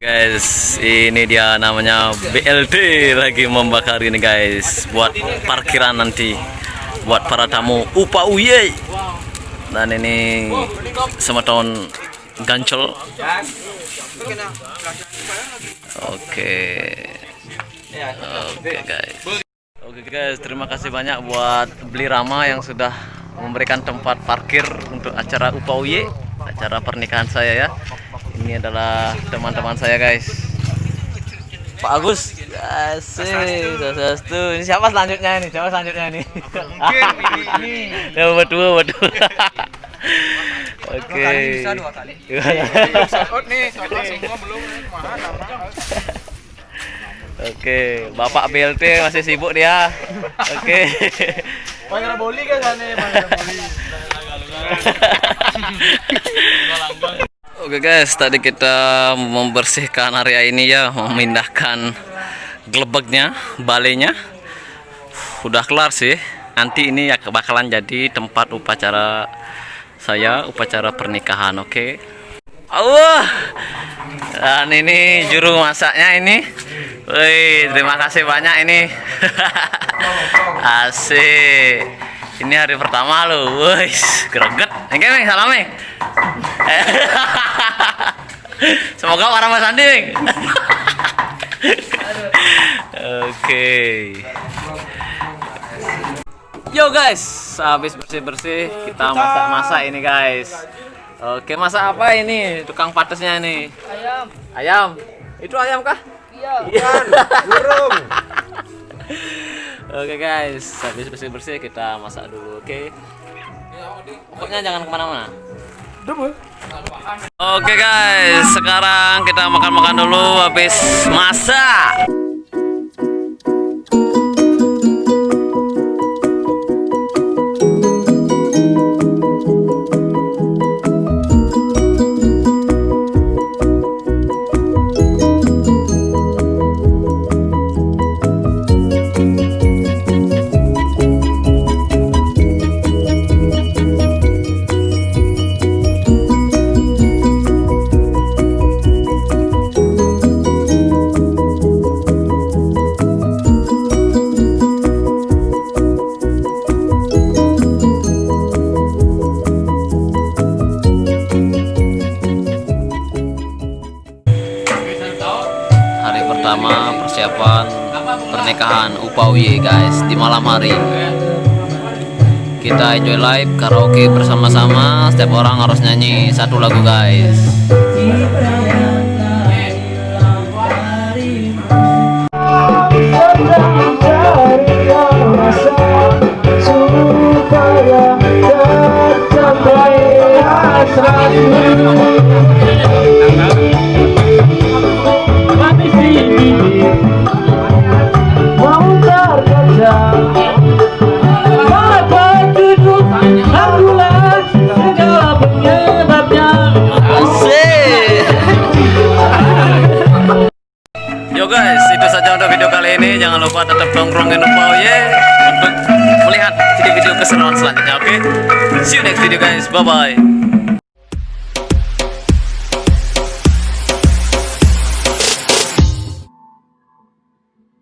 Guys, ini dia namanya BLT lagi membakar ini guys, buat parkiran nanti buat para tamu UPA. Dan ini semeton gancel. Oke guys, terima kasih banyak buat Beli Rama yang sudah memberikan tempat parkir untuk acara UPA, acara pernikahan saya ya. Ini adalah teman-teman saya guys. Pak Agus, asik, ini siapa selanjutnya ini? Ya betul. Oke. Oke, Bapak BLT masih sibuk dia. Oke. Boli kan sana, boli. Oke guys, tadi kita membersihkan area ini ya, memindahkan gelebegnya, balenya. Udah kelar sih. Nanti ini ya bakalan jadi tempat upacara saya, upacara pernikahan, oke. Allah. Dan ini juru masaknya ini. Wih, terima kasih banyak ini. Asik. Ini hari pertama loh, wih, greget. Oke, Ming, salam Ming. Semoga para Mas Andi, Ming. Oke. Yo guys, habis bersih-bersih kita masak-masak ini guys. Oke, masak apa ini? Tukang patesnya ini. Ayam. Ayam. Itu ayam kah? Iya. Burung. Oke guys, habis bersih-bersih kita masak dulu, oke? Pokoknya jangan kemana-mana. Oke guys, sekarang kita makan-makan dulu habis masak. Pertama persiapan pernikahan UPA guys, di malam hari kita enjoy live karaoke bersama-sama. Setiap orang harus nyanyi satu lagu guys. Yo guys, itu saja untuk video kali ini. Jangan lupa tetap nongkrongin UPA untuk melihat video-video keseruan selanjutnya, oke? See you next video guys, bye bye.